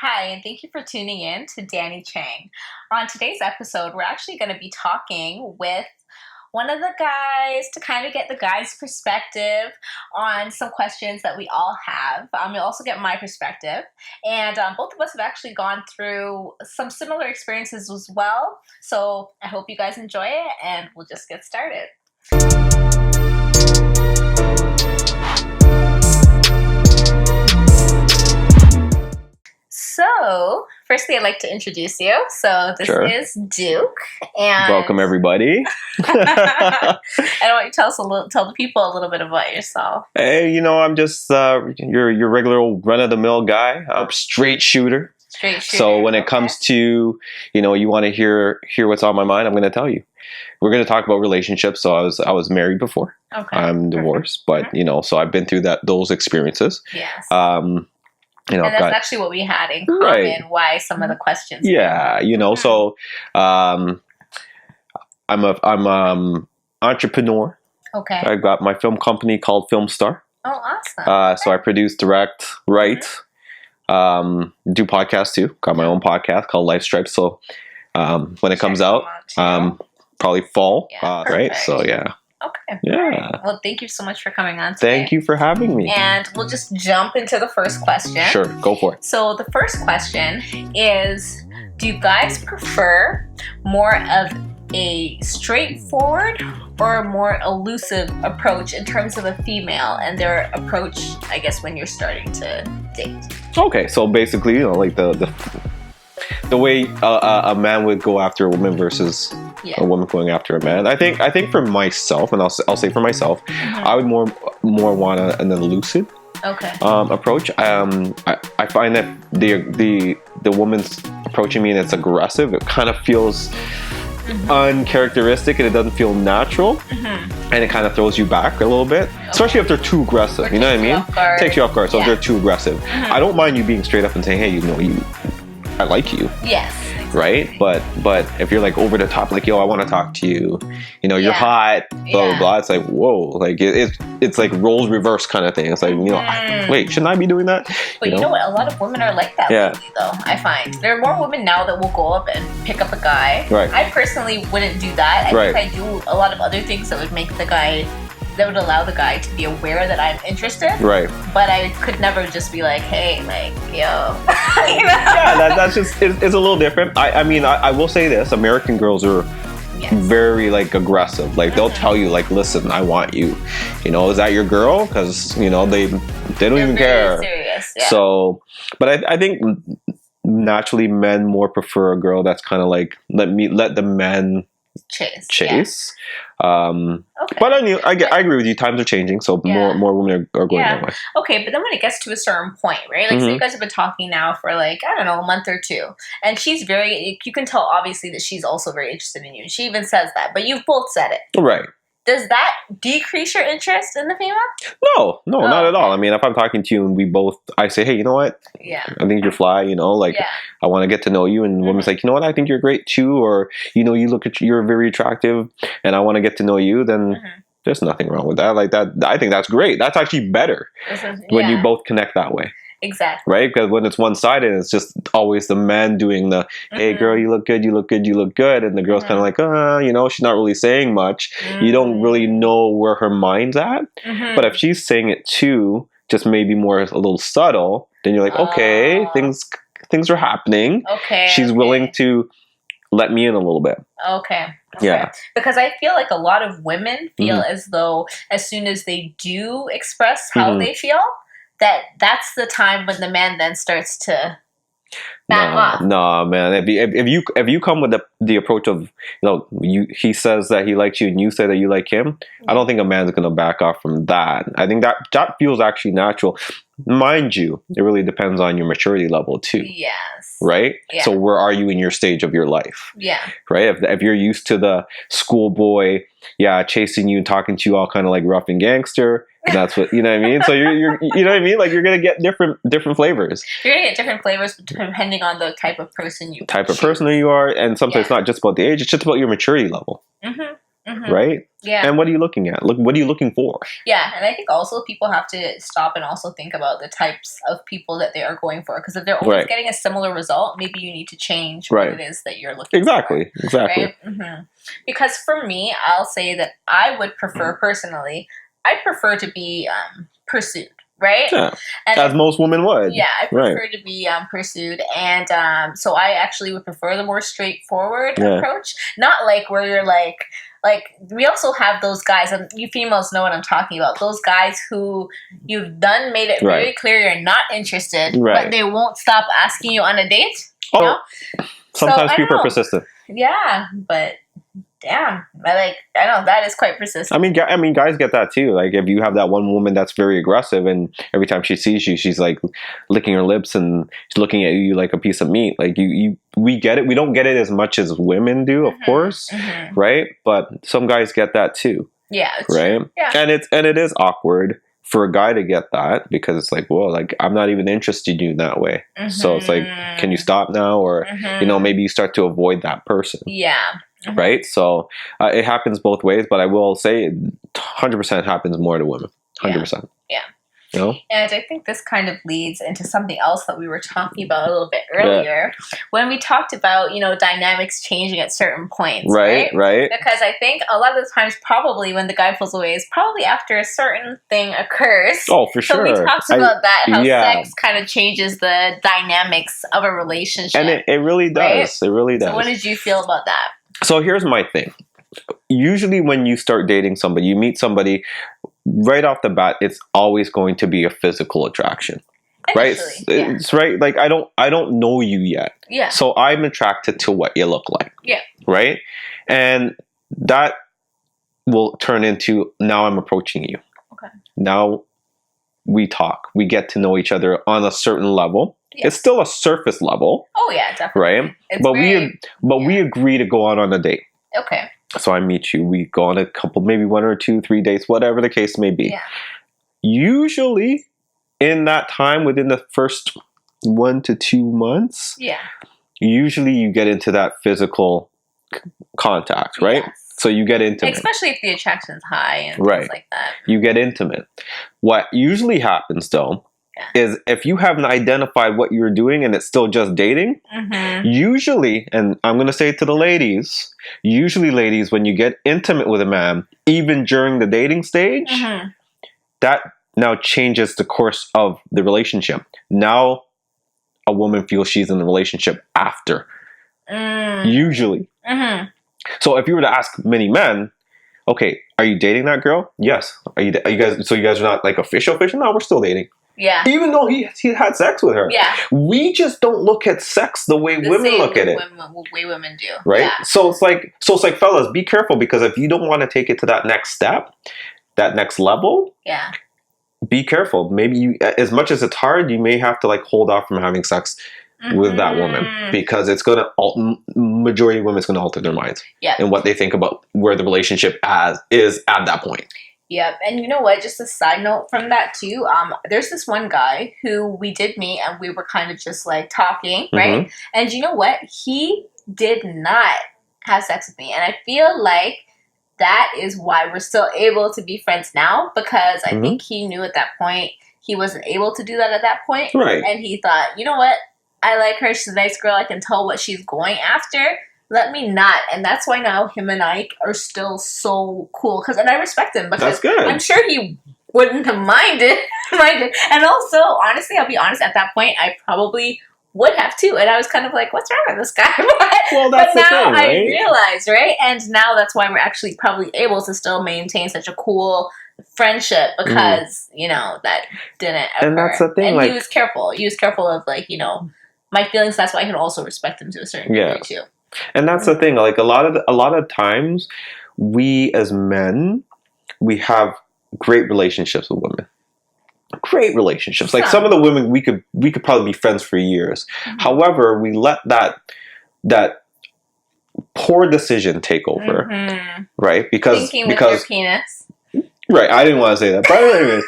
Hi, and thank you for tuning in to Dani Changg. On today's episode, we're actually going to be talking with one of the guys to kind of get the guy's perspective on some questions that we all have. You'll also get my perspective. And both of us have actually gone through some similar experiences as well. So I hope you guys enjoy it, and we'll just get started. So, firstly, I'd like to introduce you. So, this is Duke, and welcome everybody. I want you to tell the people a little bit about yourself. Hey, I'm just your regular old run of the mill guy, straight shooter. Straight shooter. So when it comes to you want to hear what's on my mind, I'm going to tell you. We're going to talk about relationships. So I was married before. Okay. I'm divorced, but so I've been through those experiences. Yes. And that's actually what we had in common. Right. Why some of the questions? Yeah, So I'm entrepreneur. Okay. I got my film company called Film Star. Oh, awesome. So I produce, direct, write, do podcasts too. Got my own podcast called LIFESTRIPES. So when it comes out, probably fall, right? So yeah. Okay. Yeah. Right. Well, thank you so much for coming on today. Thank you for having me. And we'll just jump into the first question. Sure, go for it. So the first question is, do you guys prefer more of a straightforward or a more elusive approach in terms of a female and their approach, I guess, when you're starting to date? Okay, so basically, like the way a man would go after a woman versus a woman going after a man. I think for myself, and I'll say for myself, I would more want an elusive approach. I find that the woman's approaching me and it's aggressive. It kind of feels uncharacteristic and it doesn't feel natural, and it kind of throws you back a little bit, especially if they're too aggressive. You know what I mean? Takes you off guard. So if they're too aggressive, I don't mind you being straight up and saying, hey, I like you. Yes. Exactly. Right? But if you're like over the top, like, yo, I want to talk to you, you're hot, blah, blah, blah. It's like, whoa, like it's like roles reverse kind of thing. It's like, wait, shouldn't I be doing that? But you know what? A lot of women are like that lately, though, I find. There are more women now that will go up and pick up a guy. Right. I personally wouldn't do that. I think I do a lot of other things that would make the guy, that would allow the guy to be aware that I'm interested. Right. But I could never just be like, hey, like, yo. Yeah, that's just, it's a little different. I mean, I will say this. American girls are very, like, aggressive. Like, they'll tell you, like, listen, I want you. Is that your girl? Because, they don't even care. Serious, yeah. So, but I think naturally men more prefer a girl that's kind of like, let the men chase. But I agree with you. Times are changing, so more women are going that way. Okay, but then when it gets to a certain point, right? Like, so you guys have been talking now for like, I don't know, a month or two, and she's you can tell obviously that she's also very interested in you. She even says that, but you've both said it. Right. Does that decrease your interest in the female? No, not at all. I mean, if I'm talking to you and I say, hey, you know what? Yeah. I think you're fly, I want to get to know you. And the woman's like, you know what? I think you're great too. Or, you're very attractive and I want to get to know you. Then there's nothing wrong with that. Like that, I think that's great. That's actually better when you both connect that way. Exactly. Right? Because when it's one-sided, it's just always the man doing the, hey, girl, you look good, you look good, you look good. And the girl's kind of like, she's not really saying much. You don't really know where her mind's at. But if she's saying it too, just maybe more a little subtle, then you're like, okay, things are happening. Okay. She's willing to let me in a little bit. Okay. Yeah. Because I feel like a lot of women feel as though as soon as they do express how they feel, that's the time when the man then starts to back off. No, man. If you come with the approach of he says that he likes you and you say that you like him, I don't think a man's gonna back off from that. I think that feels actually natural. Mind you, it really depends on your maturity level too. Yes. Right? Yeah. So where are you in your stage of your life? Yeah. Right? If you're used to the schoolboy, chasing you and talking to you all kind of like rough and gangster, that's what, you know what I mean? So you're you know what I mean? Like you're going to get different flavors. You're going to get different flavors depending on the type of person you are. And sometimes it's not just about the age, it's just about your maturity level. right? Yeah. And what are you looking at? Look, what are you looking for? Yeah, and I think also people have to stop and also think about the types of people that they are going for. Because if they're always getting a similar result, maybe you need to change what it is that you're looking for. Exactly. Right? Because for me, I'll say that I would prefer, personally, I'd prefer to be pursued. Right? Yeah. And as most women would. Yeah, I prefer to be pursued. And so I actually would prefer the more straightforward approach. Not like where you're like, we also have those guys, and you females know what I'm talking about. Those guys who you've made it very clear you're not interested, but they won't stop asking you on a date. You know? Sometimes people are persistent. Yeah, but damn, I know that is quite persistent. I mean, guys get that too. Like, if you have that one woman that's very aggressive, and every time she sees you, she's like licking her lips and she's looking at you like a piece of meat. Like, we get it. We don't get it as much as women do, of course, right? But some guys get that too. Yeah, right. True. Yeah, and it is awkward for a guy to get that, because it's like, well, like, I'm not even interested in you that way. So it's like, can you stop now? Or maybe you start to avoid that person. Yeah. Right? So it happens both ways, but I will say 100% happens more to women. 100%. Yeah. You know? And I think this kind of leads into something else that we were talking about a little bit earlier, when we talked about, dynamics changing at certain points. Right. Because I think a lot of the times, probably when the guy pulls away is probably after a certain thing occurs. Oh, for sure. So we talked about that, how sex kind of changes the dynamics of a relationship. And it really does. Right? It really does. So what did you feel about that? So here's my thing. Usually when you start dating somebody, you meet somebody, right off the bat, it's always going to be a physical attraction. Right? It's right. Like, I don't know you yet. Yeah. So I'm attracted to what you look like. Yeah. Right? And that will turn into, now I'm approaching you. Okay. Now we talk. We get to know each other on a certain level. Yeah. It's still a surface level. Oh yeah, definitely. Right? We agree to go out on a date. Okay. So I meet you. We go on a couple, maybe 1 or 2, 3 dates, whatever the case may be. Yeah. Usually, in that time, within the first 1 to 2 months, usually you get into that physical contact, right? Yes. So you get intimate. Especially if the attraction's high and things like that. You get intimate. What usually happens, though, is if you haven't identified what you're doing and it's still just dating, usually, and I'm going to say it to the ladies, usually ladies, when you get intimate with a man, even during the dating stage, that now changes the course of the relationship. Now a woman feels she's in the relationship after. Usually. So if you were to ask many men, okay, are you dating that girl? Yes. Are you guys? So you guys are not like official? No, we're still dating. Yeah. Even though he had sex with her. Yeah. We just don't look at sex the way women look at it. The way women do. Right? Yeah. So it's like, fellas, be careful, because if you don't want to take it to that next step, that next level, be careful. Maybe you, as much as it's hard, you may have to like hold off from having sex with that woman, because it's going to, majority of women is going to alter their minds and what they think about where the relationship is at that point. Yep. And you know what? Just a side note from that too. There's this one guy who we did meet, and we were kind of just like talking, right? And you know what? He did not have sex with me. And I feel like that is why we're still able to be friends now, because I think he knew at that point he wasn't able to do that at that point. Right. And he thought, you know what? I like her. She's a nice girl. I can tell what she's going after. Let me not. And that's why now him and I are still so cool. And I respect him, because that's good. I'm sure he wouldn't have minded. And also, honestly, I'll be honest, at that point, I probably would have too. And I was kind of like, what's wrong with this guy? Well, that's but now the thing, right? I realize, right? And now that's why we're actually probably able to still maintain such a cool friendship, because, that didn't occur. And that's the thing. And like, he was careful. He was careful of, like, my feelings. That's why I can also respect him to a certain degree too. And that's the thing. Like, a lot of times, we as men, we have great relationships with women. Great relationships. Like, some of the women we could probably be friends for years. However, we let that poor decision take over, right? Because with your penis. Right. I didn't want to say that, but anyways,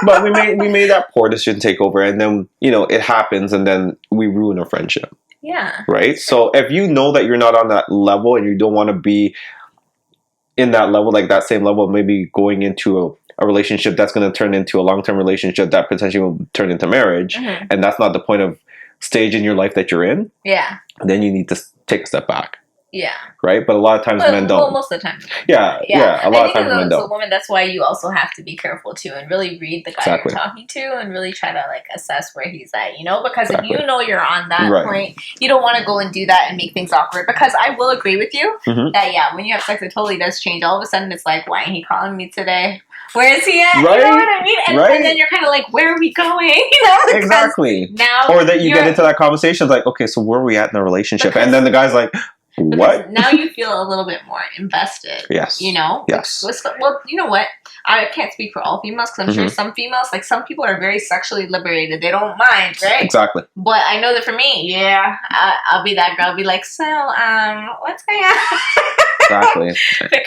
but we made that poor decision take over, and then it happens, and then we ruin a friendship. Yeah. Right. So if you know that you're not on that level and you don't want to be in that level, like that same level of maybe going into a relationship that's going to turn into a long-term relationship that potentially will turn into marriage, and that's not the point of stage in your life that you're in, then you need to take a step back. Yeah. Right? But a lot of times men don't. Well, most of the time. Yeah. A lot of times men don't. As a woman, that's why you also have to be careful too and really read the guy you're talking to and really try to like assess where he's at, you know? Because if you know you're on that point, you don't want to go and do that and make things awkward. Because I will agree with you that, when you have sex, it totally does change. All of a sudden, it's like, why ain't he calling me today? Where is he at? Right? You know what I mean? And then you're kind of like, where are we going? You know? Exactly. Now, or that you get into that conversation, like, okay, so where are we at in the relationship? And then the guy's like, what? Now you feel a little bit more invested. Yes. You know? Yes. Well, you know what? I can't speak for all females because I'm sure some females, like some people are very sexually liberated. They don't mind, right? Exactly. But I know that for me, I'll be that girl. I'll be like, so, what's going on? Exactly.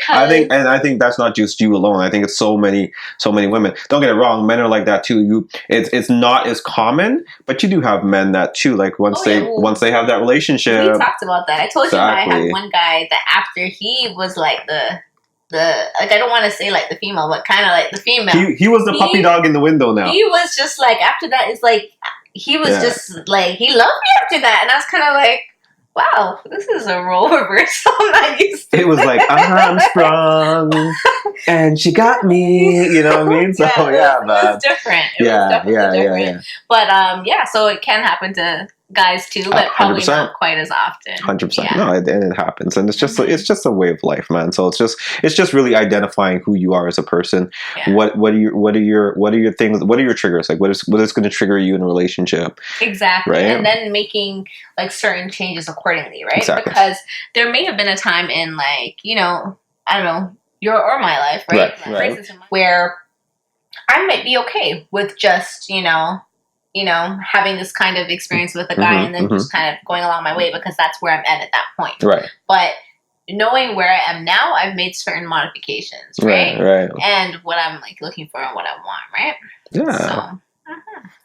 I think that's not just you alone. I think it's so many women. Don't get it wrong, men are like that too. It's not as common, but you do have men that too. Like once they have that relationship. We talked about that. I told you I had one guy that after he was like the like I don't want to say like the female, but kind of like the female. He was the puppy dog in the window now. He was just like after that is like he was just like he loved me after that, and I was kind of like, wow, this is a role reversal I'm not used to. It was like, I'm strong, and she got me, you know what I mean? So, it was different. It was definitely different. But, so it can happen to guys too, but probably 100%. Not quite as often. 100%. No, and it happens. And it's just a way of life, man. So it's just really identifying who you are as a person. Yeah. What are your things, what are your triggers? Like what is going to trigger you in a relationship? Exactly. Right? And then making like certain changes accordingly, right? Exactly. Because there may have been a time in like, you know, I don't know, your or my life, right? For instance, where I might be okay with just, you know, having this kind of experience with a guy and then just kind of going along my way because that's where I'm at that point. Right. But knowing where I am now, I've made certain modifications, right? Right. And what I'm like looking for and what I want, right? Yeah.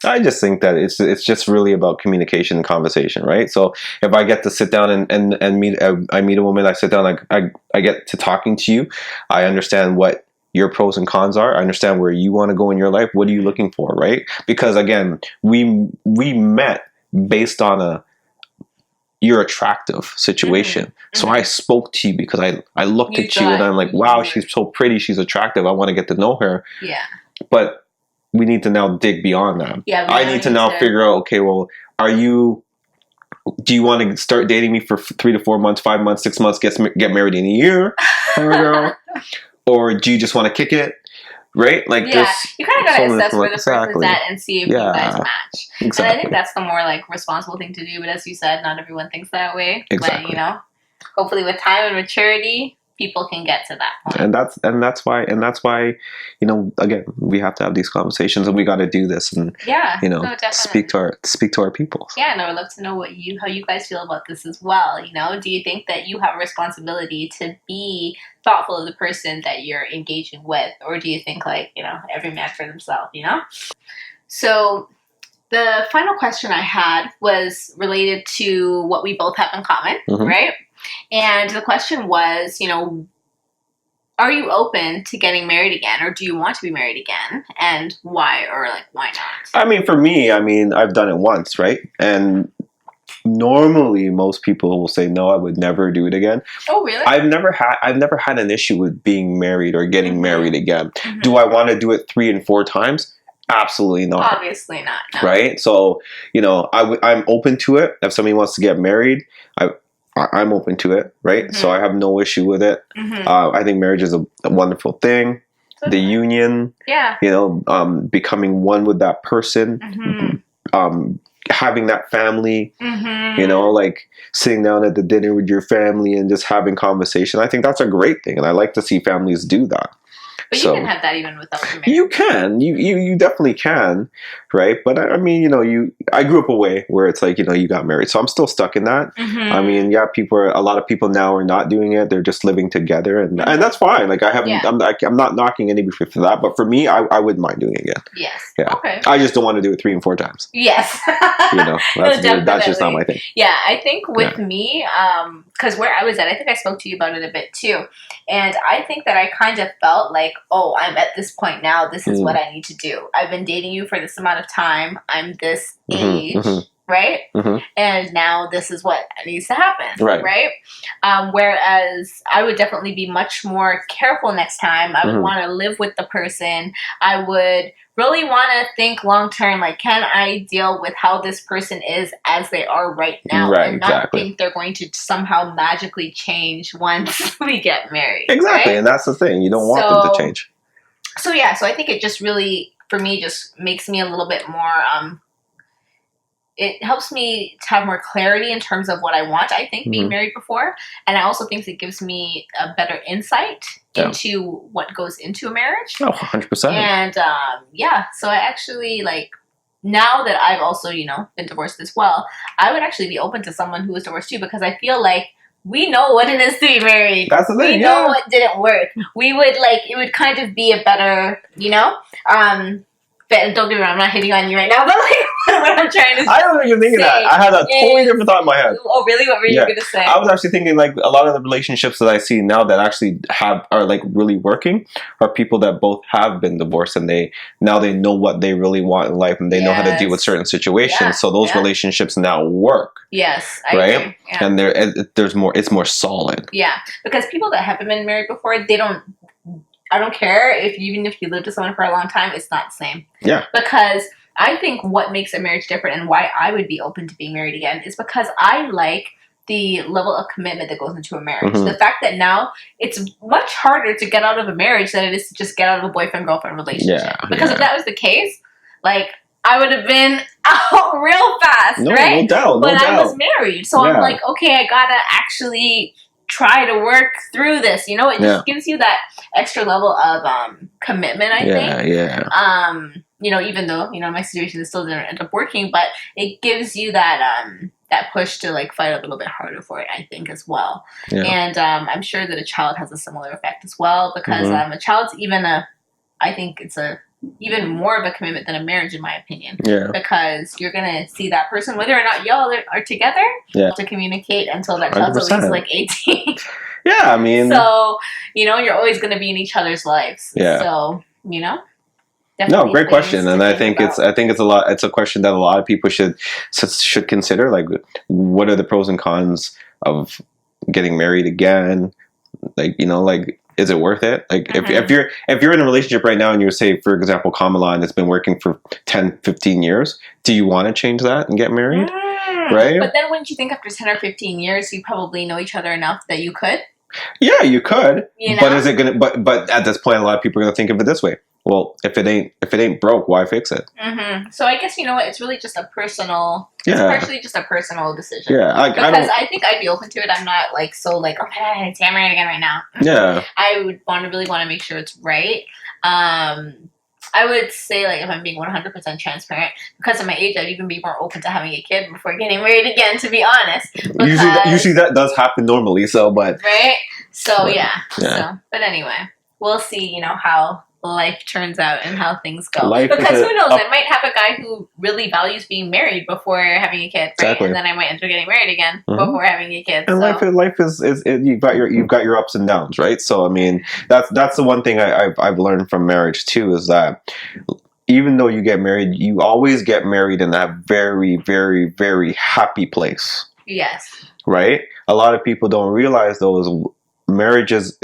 So, I just think that it's just really about communication and conversation, right? So if I get to sit down and meet a woman, I sit down, I get to talking to you, I understand what your pros and cons are. I understand where you want to go in your life. What are you looking for, right? Because again, we met based on you're attractive situation. So I spoke to you because I looked at you and I'm like, wow, she's so pretty, she's attractive. I want to get to know her. Yeah. But we need to now dig beyond that. Yeah. I need to now figure out, okay, well, do you want to start dating me for 3 to 4 months, 5 months, 6 months, get married in a year? Girl. Or do you just want to kick it? Right? Like you kind of got to assess where the person's at and see if you guys match. Exactly. And I think that's the more like responsible thing to do. But as you said, not everyone thinks that way. Exactly. But, you know, hopefully with time and maturity, people can get to that point. And that's why, you know, again, we have to have these conversations and we got to do this and speak to our people. Yeah, and I would love to know how you guys feel about this as well. You know, do you think that you have a responsibility to be thoughtful of the person that you're engaging with, or do you think like, you know, every man for themselves, you know? So the final question I had was related to what we both have in common, right? And the question was, you know, are you open to getting married again, or do you want to be married again, and why, or like why not? I mean, for me, I've done it once, right? And normally most people will say no, I would never do it again. Oh, really? I've never had an issue with being married or getting married again. Do I want to do it 3 and 4 times? Absolutely not. Obviously not. No. Right? So, you know, I'm open to it. If somebody wants to get married, I'm open to it, right? So I have no issue with it. I think marriage is a wonderful thing. The union, you know, becoming one with that person, having that family, you know, like sitting down at the dinner with your family and just having conversation. I think that's a great thing, and I like to see families do that. But you can have that even without the marriage. You can. You definitely can, right? But I mean, you know, I grew up a way where it's like, you know, you got married. So I'm still stuck in that. I mean, yeah, a lot of people now are not doing it. They're just living together, and that's fine. Like I'm not knocking anybody for that. But for me, I wouldn't mind doing it again. Yes. Yeah. Okay. I just don't want to do it 3 and 4 times. Yes. You know, that's just not my thing. Yeah, I think with me, because where I was at, I think I spoke to you about it a bit too. And I think that I kind of felt like, oh, I'm at this point now. This is what I need to do. I've been dating you for this amount of time. I'm this age, right? And now this is what needs to happen, right? Whereas I would definitely be much more careful next time. I would want to live with the person. I would really want to think long term, like, can I deal with how this person is as they are right now, and not think they're going to somehow magically change once we get married. Exactly, and that's the thing. You don't want them to change. So I think it just really, for me, just makes me a little bit more. It helps me to have more clarity in terms of what I want, I think, being married before. And I also think it gives me a better insight into what goes into a marriage. Oh, 100%. And, so I actually, like, now that I've also, been divorced as well, I would actually be open to someone who was divorced too, because I feel like we know what it is to be married. That's the thing, We know what didn't work. We would, it would kind of be a better, but don't get me wrong, I'm not hitting on you right now, but what I'm trying to say. I wasn't even thinking that. I had a totally different thought in my head. Oh, really? What were you going to say? I was actually thinking, like, a lot of the relationships that I see now that actually are like really working are people that both have been divorced, and now they know what they really want in life, and they know how to deal with certain situations. So those relationships now work. Yes, I agree. Yeah. And there's more. It's more solid. Yeah, because people that haven't been married before, I don't care even if you live with someone for a long time, it's not the same. Yeah. Because I think what makes a marriage different and why I would be open to being married again is because I like the level of commitment that goes into a marriage. The fact that now it's much harder to get out of a marriage than it is to just get out of a boyfriend-girlfriend relationship. Because if that was the case, like, I would have been out real fast, right? No doubt. But I was married. So I'm like, okay, I gotta actually try to work through this, it just gives you that extra level of commitment, I think. Even though my situation still didn't end up working, but it gives you that that push to, like, fight a little bit harder for it, I think, as well. And I'm sure that a child has a similar effect as well, because a child's I think it's even more of a commitment than a marriage, in my opinion. Because you're gonna see that person whether or not y'all are together to communicate until that child's at least like 18. I mean, so you're always gonna be in each other's lives. So no, great question, and I think it's a question that a lot of people should consider. Like, what are the pros and cons of getting married again? Like, is it worth it? Like, if you're in a relationship right now and you're, say, for example, Kamala, and it's been working for 10, 15 years, do you want to change that and get married? Right? But then wouldn't you think after 10 or 15 years, you probably know each other enough that you could? Yeah, you could. But is it gonna? But at this point, a lot of people are gonna think of it this way. Well, if it ain't broke, why fix it? So I guess it's really just a personal. It's partially just a personal decision. Because I think I'd be open to it. I'm not okay, I'm married again right now. I would really want to make sure it's right. I would say, like, if I'm being 100% transparent, because of my age, I'd even be more open to having a kid before getting married again, to be honest. Usually that does happen normally, but... Right? So, So, but anyway, we'll see, how life turns out and how things go. Because who knows, I might have a guy who really values being married before having a kid, right? Exactly. And then I might end up getting married again before having a kid. And life is you've got your ups and downs, right? So I mean, that's the one thing I've learned from marriage too, is that even though you get married, you always get married in that very, very, very happy place. Yes. Right? A lot of people don't realize those. Marriage is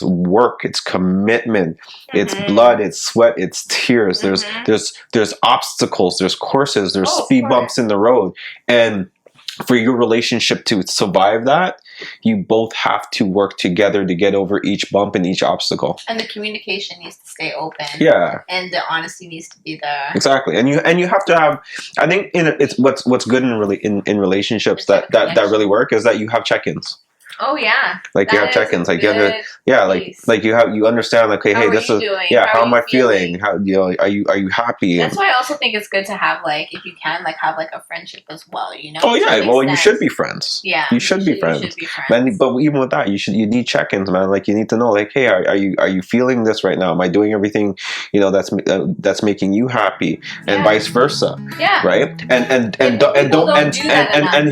work, it's commitment, it's blood, it's sweat, it's tears. There's obstacles, there's courses, there's speed bumps in the road, and for your relationship to survive that, you both have to work together to get over each bump and each obstacle. And the communication needs to stay open. Yeah. And the honesty needs to be there. Exactly. And you have to have, I think it's what's good in relationships that really work is that you have check-ins. Oh yeah, like you have check-ins, like you have you understand, like, hey, this is how am I feeling? How are you happy? That's why I also think it's good to have, like, if you can, like, have like a friendship as well. Oh yeah, well, you should be friends. Yeah, you should be friends. But even with that, you need check-ins, man. Like, you need to know, like, hey, are you feeling this right now? Am I doing everything that's making you happy, and vice versa? Yeah, right. And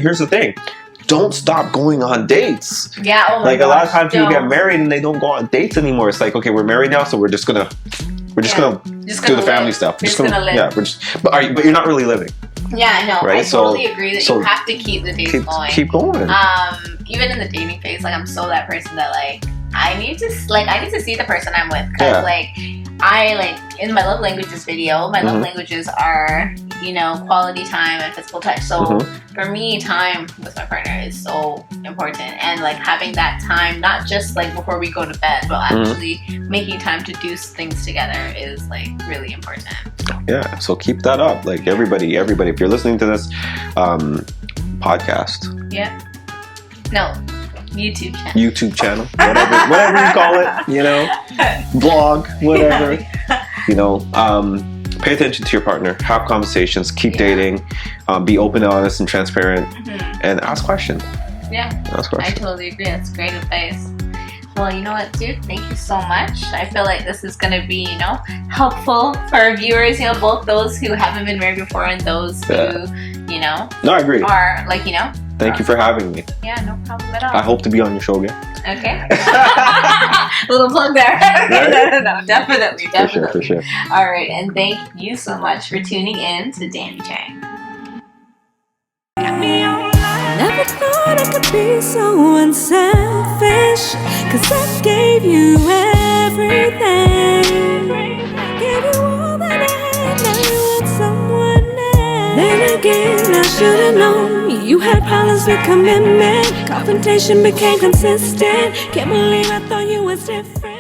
here's the thing. don't stop going on dates. Yeah, oh my like gosh, a lot of times people don't. get married and they don't go on dates anymore. It's like, okay, we're married now, so we're just gonna do the family stuff. We're just gonna live. Yeah, but you're not really living. Yeah, no, right? I totally agree that you have to keep the dates going. Keep going. Even in the dating phase, like I'm so that person that like I need to see the person I'm with, because like I like in my love languages video, my love languages are, you know, quality time and physical touch. So for me, time with my partner is so important, and like having that time, not just like before we go to bed, but actually making time to do things together is like really important. Yeah, so keep that up. Like everybody, if you're listening to this podcast. Yeah. No. YouTube channel, whatever you call it, you know, blog, whatever, you know, pay attention to your partner, have conversations, keep dating, be open, honest, and transparent, and ask questions. Ask questions. I totally agree. That's great advice. Well, you know what, dude? Thank you so much. I feel like this is going to be, you know, helpful for our viewers, you know, both those who haven't been married before and those who, you know, I agree. Are like, you know. Thank you for having me. Yeah, no problem at all. I hope to be on your show again. Okay. Little plug there. Right? No, definitely. For sure. All right, and thank you so much for tuning in to Dani Changg. Never thought I could be so unselfish, 'cause I gave you everything. Gave you all that I had, now you want someone else. Then again, I should've known you had problems with commitment. Confrontation became consistent. Can't believe I thought you was different.